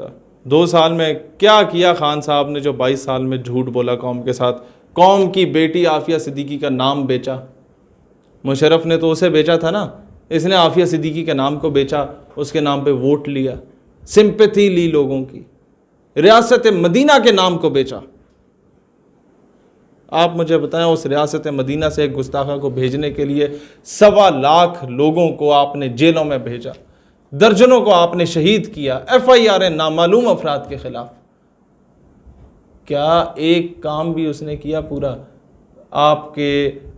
सकता। 2 साल में क्या किया खान साहब ने जो 22 साल में झूठ बोला कौम के साथ। कौम की बेटी आफिया सिद्दीकी का नाम बेचा। मुशर्रफ ने तो उसे बेचा था ना, इसने आफिया सिद्दीकी के नाम को बेचा, उसके नाम पे वोट लिया, सिंपैथी ली लोगों की, रियासत मदीना के नाम को बेचा। आप मुझे बताएं, उस रियासत मदीना से एक गुस्ताखा को भेजने के लिए 1.25 लाख लोगों को आपने जेलों में भेजा, दर्जनों को आपने शहीद किया, FIR नामालूम अफराद के खिलाफ। क्या एक काम भी उसने किया पूरा? आपके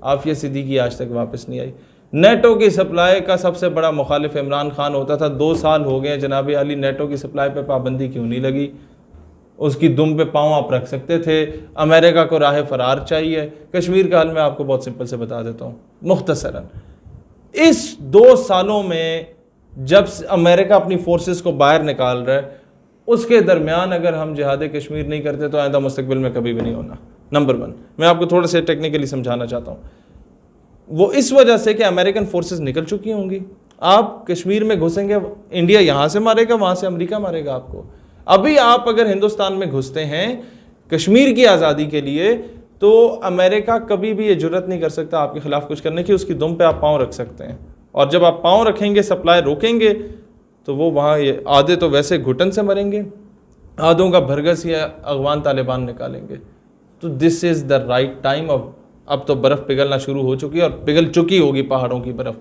आफिया सिद्दीकी आज तक वापस नहीं आई। नेटो की सप्लाई का सबसे बड़ा मुखालिफ इमरान खान होता था। 2 साल हो गए जनाब अली, नेटो की सप्लाई पे पाबंदी क्यों नहीं लगी? उसकी दुम पे पाँव आप रख सकते थे। अमेरिका को राह फरार चाहिए। कश्मीर का हल मैं आपको बहुत सिंपल से बता देता हूँ मुख्तसरन। इस 2 सालों में जब अमेरिका अपनी फोर्सेस को बाहर निकाल रहा है, उसके दरमियान अगर हम जिहाद कश्मीर नहीं करते तो आइंदा मुस्तकबिल में कभी भी नहीं होना। नंबर 1, मैं आपको थोड़ा सा टेक्निकली समझाना चाहता हूँ। वो इस वजह से कि अमेरिकन फोर्सेस निकल चुकी होंगी। आप कश्मीर में घुसेंगे, इंडिया यहाँ से मारेगा, वहाँ से अमेरिका मारेगा आपको। अभी आप अगर हिंदुस्तान में घुसते हैं कश्मीर की आज़ादी के लिए, तो अमेरिका कभी भी ये जुर्रत नहीं कर सकता आपके खिलाफ कुछ करने की। उसकी दुम पे आप पाँव रख सकते हैं, और जब आप पाँव रखेंगे, सप्लाई रोकेंगे, तो वो वहाँ ये आधे तो वैसे घुटन से मरेंगे, आधों का भरगस या अगवान तालिबान निकालेंगे। तो this is the right time. अब तो बर्फ़ पिघलना शुरू हो चुकी है, और पिघल चुकी होगी पहाड़ों की बर्फ़।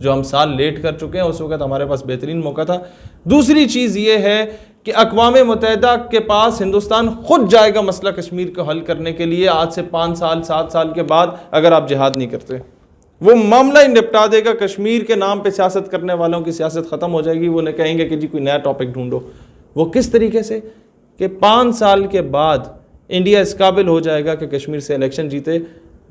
जो हम साल लेट कर चुके हैं, उस वक्त हमारे पास बेहतरीन मौका था। दूसरी चीज़ ये है कि अक़वाम मुत्तहिदा के पास हिंदुस्तान खुद जाएगा मसला कश्मीर को हल करने के लिए। आज से 5 साल 7 साल के बाद अगर आप जिहाद नहीं करते, वो मामला ही निपटा देगा। कश्मीर के नाम पे सियासत करने वालों की सियासत ख़त्म हो जाएगी। वो न कहेंगे कि जी कोई नया टॉपिक ढूंढो। वो किस तरीके से कि 5 साल के बाद इंडिया इस काबिल हो जाएगा कि कश्मीर से इलेक्शन जीते।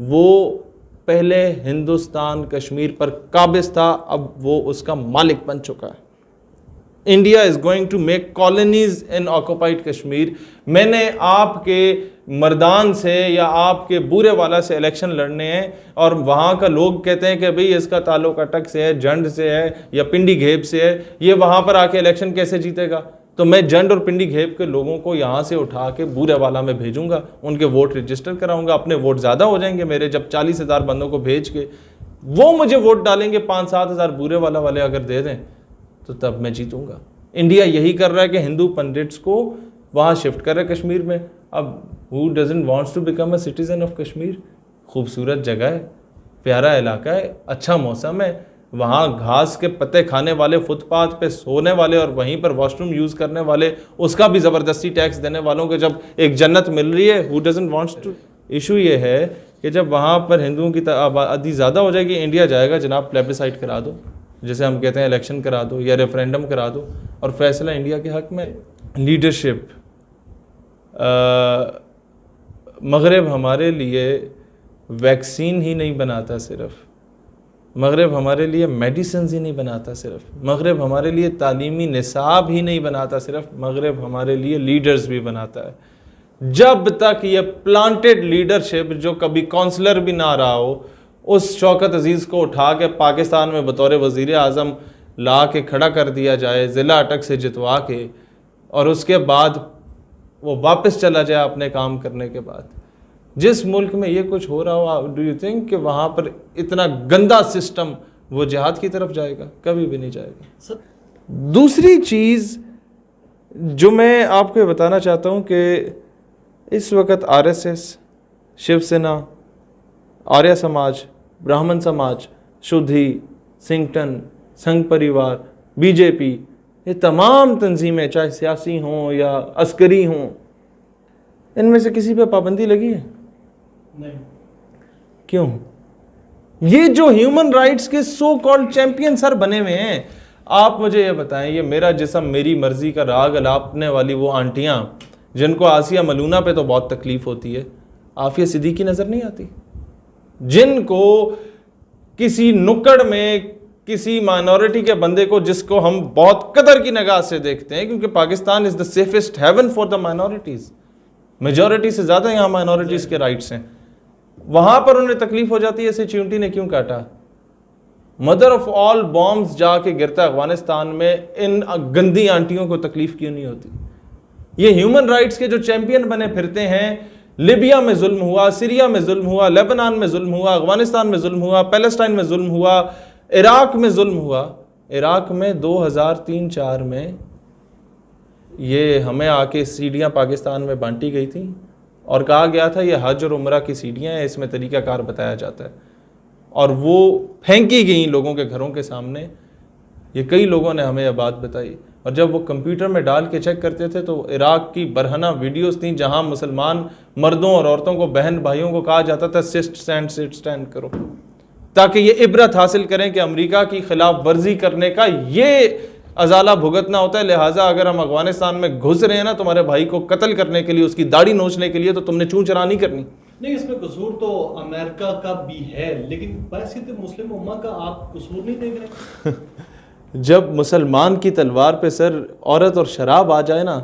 वो पहले हिंदुस्तान कश्मीर पर काबिज था, अब वो उसका मालिक बन चुका है। India is going to make colonies in occupied Kashmir. मैंने आपके मर्दान से या आपके बूरे वाला से इलेक्शन लड़ने हैं, और वहाँ का लोग कहते हैं कि भाई इसका ताल्लुक अटक से है, जंड से है या पिंडी घेब से है, ये वहाँ पर आके इलेक्शन कैसे जीतेगा? तो मैं जंड और पिंडी घेब के लोगों को यहाँ से उठा के बूरे वाला में भेजूंगा, उनके वोट रजिस्टर कराऊंगा। अपने वोट ज़्यादा हो जाएंगे मेरे, जब 40,000 बंदों को भेज के वो मुझे वोट डालेंगे, 5-7 हज़ार बूरे वाला वाले अगर दे दें, तो तब मैं जीतूंगा। इंडिया यही कर रहा है कि हिंदू पंडिट्स को वहाँ शिफ्ट कर रहा है कश्मीर में। अब who doesn't wants to become a citizen of Kashmir? खूबसूरत जगह है, प्यारा इलाका है, अच्छा मौसम है, वहाँ घास के पत्ते खाने वाले, फुटपाथ पे सोने वाले और वहीं पर वॉशरूम यूज़ करने वाले, उसका भी ज़बरदस्ती टैक्स देने वालों को जब एक जन्नत मिल रही है, who doesn't wants to. Issue ये है कि जब वहाँ पर हिंदुओं की आबादी ज़्यादा हो जाएगी, इंडिया जाएगा जनाब प्लेबिसाइट करा दो, जैसे हम कहते हैं इलेक्शन करा दो या रेफरेंडम करा दो, और फैसला इंडिया के हक़ में। लीडरशिप, मगरब हमारे लिए वैक्सीन ही नहीं बनाता, सिर्फ मगरब हमारे लिए मेडिसिन ही नहीं बनाता, सिर्फ मगरब हमारे लिए तालीमी निसाब ही नहीं बनाता, सिर्फ मगरब हमारे लिए लीडर्स भी बनाता है। जब तक ये प्लांटेड लीडरशिप, जो कभी काउंसलर भी ना रहा हो, उस शौकत अजीज़ को उठा के पाकिस्तान में बतौर वज़ीर आज़म ला के खड़ा कर दिया जाए, ज़िला अटक से जितवा के, और उसके बाद वो वापस चला जाए अपने काम करने के बाद। जिस मुल्क में ये कुछ हो रहा हो, डू यू थिंक कि वहाँ पर इतना गंदा सिस्टम वो जिहाद की तरफ जाएगा? कभी भी नहीं जाएगा। दूसरी चीज़ जो मैं आपको बताना चाहता हूँ कि इस वक्त RSS, शिवसेना, आर्य समाज, ब्राह्मण समाज, शुद्धि, सिंगटन, संघ परिवार, BJP, ये तमाम तंजीमें चाहे सियासी हों या अस्करी हों, इनमें से किसी पे पाबंदी लगी है? नहीं। क्यों? ये जो ह्यूमन राइट्स के सो कॉल्ड चैंपियन सर बने हुए हैं, आप मुझे ये बताएं, ये मेरा जिस्म मेरी मर्जी का राग अलापने वाली वो आंटियां जिनको आसिया मलूना पे तो बहुत तकलीफ होती है, आफिया सिद्दीकी नजर नहीं आती? जिनको किसी नुक्कड़ में किसी माइनॉरिटी के बंदे को, जिसको हम बहुत कदर की निगाह से देखते हैं, क्योंकि Pakistan is the safest haven for the minorities, majority से ज्यादा यहाँ माइनॉरिटीज के राइट्स हैं, वहां पर उन्हें तकलीफ हो जाती है, इसे चींटी ने क्यों काटा? मदर ऑफ ऑल बॉम्ब्स जाके गिरता है अफगानिस्तान में, इन गंदी आंटियों को तकलीफ क्यों नहीं होती? ये ह्यूमन राइट्स के जो चैंपियन बने फिरते हैं। लिबिया में जुल्म हुआ, सीरिया में जुल्म हुआ, लेबनान में जुल्म हुआ, अफगानिस्तान में जुल्म हुआ, पैलेस्टाइन में जुल्म हुआ, इराक में जुल्म हुआ। इराक में 2003-04 में ये हमें आके सीढ़ियाँ पाकिस्तान में बांटी गई थी और कहा गया था ये हज और उम्रा की सीढ़ियाँ हैं, इसमें तरीक़ाकार बताया जाता है, और वो फेंकी गई लोगों के घरों के सामने। ये कई लोगों ने हमें यह बात बताई, और जब वो कंप्यूटर में डाल के चेक करते थे तो इराक की बरहना वीडियोस थी जहां मुसलमान मर्दों और औरतों को, बहन भाइयों को कहा जाता था सिट स्टैंड करो, ताकि ये इबरत हासिल करें कि अमेरिका की खिलाफ वर्जी करने का ये अजाला भुगतना होता है। लिहाजा अगर हम अफगानिस्तान में घुस रहे हैं ना तुम्हारे भाई को कत्ल करने के लिए, उसकी दाढ़ी नोचने के लिए, तो तुमने चूं चरा नहीं करनी। नहीं, इसमें कसूर तो अमेरिका का भी है, लेकिन बहसीत मुस्लिम उम्मा का आप कसूर नहीं देख रहे। जब मुसलमान की तलवार पे सर औरत और शराब आ जाए ना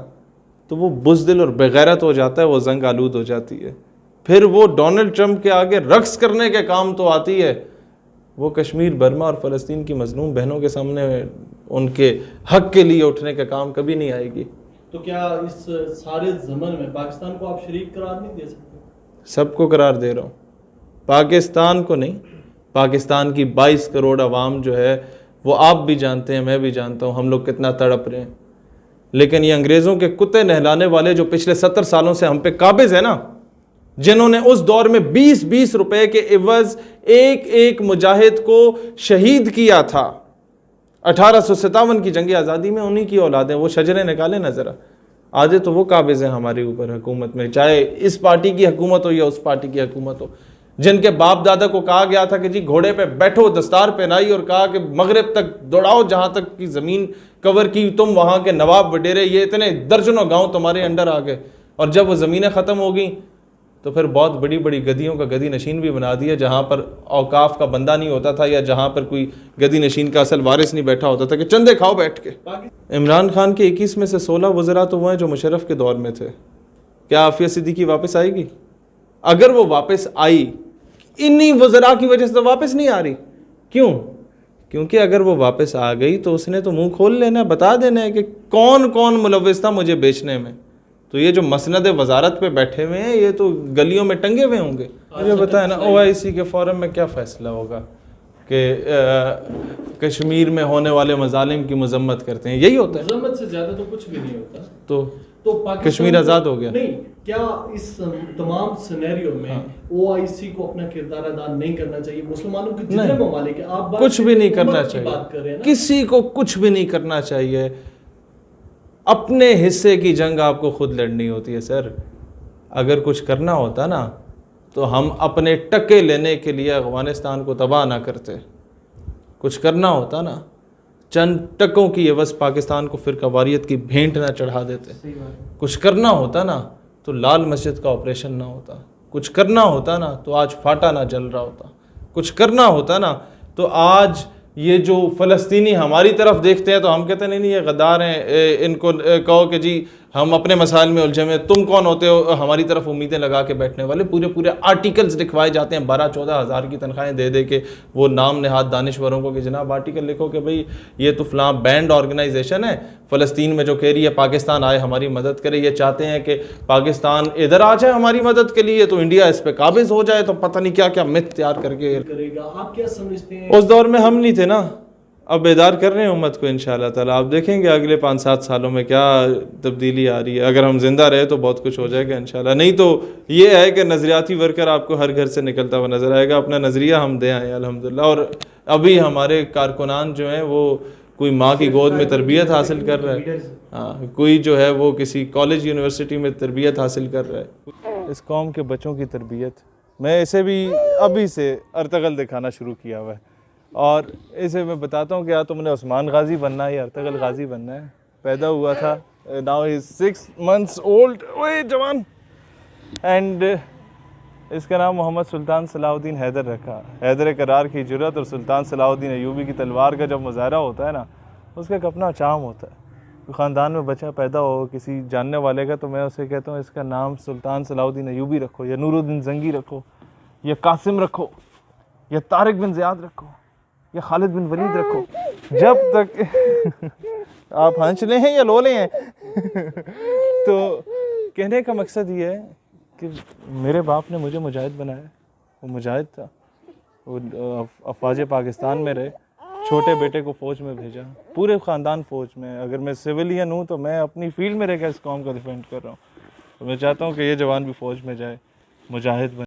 तो वो बुज़दिल और बेगैरत हो जाता है, वो जंग आलूद हो जाती है। फिर वो डोनाल्ड ट्रंप के आगे रक्स करने के काम तो आती है, वो कश्मीर, बर्मा और फ़लस्तीन की मजलूम बहनों के सामने उनके हक के लिए उठने का काम कभी नहीं आएगी। तो क्या इस सारे ज़मन में पाकिस्तान को आप शरीक करार नहीं दे सकते? सबको करार दे रहा हूँ, पाकिस्तान को नहीं। पाकिस्तान की 22 करोड़ आवाम जो है वो आप भी जानते हैं, मैं भी जानता हूँ, हम लोग कितना तड़प रहे हैं। लेकिन ये अंग्रेज़ों के कुत्ते नहलाने वाले जो पिछले 70 सालों से हम पे काबिज है ना, जिन्होंने उस दौर में 20-20 रुपए के इवज एक एक मुजाहिद को शहीद किया था 1857 की जंग आज़ादी में, उन्हीं की औलादें। वो शजरे निकाले ना ज़रा, आधे तो वो काबिज हैं हमारे ऊपर हुकूमत में, चाहे इस पार्टी की हुकूमत हो या उस पार्टी की हुकूमत हो। जिनके बाप दादा को कहा गया था कि जी घोड़े पे बैठो, दस्तार पहनाई और कहा कि मगरिब तक दौड़ाओ, जहां तक की ज़मीन कवर की, तुम वहां के नवाब वडेरे, ये इतने दर्जनों गांव तुम्हारे अंडर आ गए। और जब वो ज़मीनें ख़त्म हो गई तो फिर बहुत बड़ी बड़ी गदियों का गदी नशीन भी बना दिया, जहाँ पर औकाफ का बंदा नहीं होता था या जहाँ पर कोई गदी नशीन का असल वारिस नहीं बैठा होता था कि चंदे खाओ बैठ के। इमरान खान के 21 में से 16 वज़रा तो वो हैं जो मुशर्रफ के दौर में थे। क्या आफिया सिद्दीकी वापस आएगी? अगर वो वापस आई, इन्हीं वज़रा की वजह से तो वापस नहीं आ रही। क्यों? क्योंकि अगर वो वापस आ गई तो उसने तो मुंह खोल लेना, बता देना है कि कौन कौन मुलव्विस था मुझे बेचने में। तो ये जो मसनद वजारत पे बैठे हुए हैं ये तो गलियों में टंगे हुए होंगे। मुझे बताया ना OIC के फोरम में क्या फ़ैसला होगा कि कश्मीर में होने वाले मजालिम की मजम्मत करते हैं, यही होता है। मजम्मत से ज़्यादा तो कुछ भी नहीं होता। तो कश्मीर आज़ाद हो गया। नहीं, क्या इस तमाम सिनेरियो में OIC को अपना किरदार अदा नहीं करना चाहिए? मुसलमानों के जितने ममालिक हैं, आप कुछ भी नहीं करना चाहिए, बात कर रहे हैं ना? किसी को कुछ भी नहीं करना चाहिए। अपने हिस्से की जंग आपको खुद लड़नी होती है सर। अगर कुछ करना होता ना तो हम अपने टके लेने के लिए अफगानिस्तान को तबाह ना करते। कुछ करना होता ना, चंद टकों की एवज पाकिस्तान को फिर कवारियत की भेंट ना चढ़ा देते। कुछ करना होता ना तो लाल मस्जिद का ऑपरेशन ना होता। कुछ करना होता ना तो आज फाटा ना जल रहा होता। कुछ करना होता ना तो आज ये जो फ़लस्तीनी हमारी तरफ देखते हैं तो हम कहते नहीं ये गद्दार हैं, इनको कहो कि जी हम अपने मसाइल में उलझे हुए, तुम कौन होते हो हमारी तरफ उम्मीदें लगा के बैठने वाले। पूरे पूरे आर्टिकल्स लिखवाए जाते हैं 12-14 हज़ार की तनख्वाहें दे दे के वो नाम नहाद दानिश्वरों को कि जनाब आर्टिकल लिखो कि भाई ये तो फ़लाँ बैंड ऑर्गेनाइजेशन है फ़लस्तीन में जो कह रही है पाकिस्तान आए हमारी मदद करे। ये चाहते हैं कि पाकिस्तान इधर आ जाए हमारी मदद के लिए तो इंडिया इस पर काबिज हो जाए, तो पता नहीं क्या क्या मिथ तैयार करके करेगा। आप क्या समझते हैं? उस दौर में हम नहीं थे ना, अब बेदार कर रहे हैं उम्मत को इंशाअल्लाह ताला। आप देखेंगे अगले 5-7 सालों में क्या तब्दीली आ रही है। अगर हम जिंदा रहे तो बहुत कुछ हो जाएगा इंशाअल्लाह, नहीं तो ये है कि नज़रियाती वर्कर आपको हर घर से निकलता हुआ नज़र आएगा। अपना नज़रिया हम दे आए अल्हम्दुलिल्लाह। और अभी हमारे कारकुनान जो हैं वो कोई माँ की गोद में तरबियत हासिल कर रहा है, हाँ, कोई जो है वो किसी कॉलेज यूनिवर्सिटी में तरबियत हासिल कर रहा है। इस कौम के बच्चों की तरबियत मैं इसे भी अभी से अर्तगल दिखाना शुरू किया हुआ है और इसे मैं बताता हूँ कि यार तुमने उस्मान गाजी बनना है या अर्तगल गाजी बनना है। पैदा हुआ था, नाउ इज 6 months ओल्ड, ओए जवान, एंड इसका नाम मोहम्मद सुल्तान सलाहुद्दीन हैदर रखा। हैदर करार की जुर्रत और सुल्तान सलाहुद्दीन अयूबी की तलवार का जब मुजाहरा होता है ना उसका एक अपना चाम होता है। ख़ानदान में बच्चा पैदा हो किसी जानने वाले का तो मैं उसे कहता हूँ इसका नाम सुल्तान सलाहुद्दीन अयूबी रखो या नूरुद्दीन जंगी रखो या कासिम रखो या तारिक बिन ज़ियाद रखो या खालिद बिन वलीद रखो। जब तक आप हंस ले हैं या लोले हैं तो कहने का मकसद ये है कि मेरे बाप ने मुझे मुजाहिद बनाया, वो मुजाहिद था, वो अफवाज पाकिस्तान में रहे, छोटे बेटे को फ़ौज में भेजा, पूरे ख़ानदान फ़ौज में। अगर मैं सिविलियन हूँ तो मैं अपनी फील्ड में रहकर इस कौम का डिफेंड कर रहा हूँ। तो मैं चाहता हूँ कि ये जवान भी फ़ौज में जाए, मुजाहिद बने।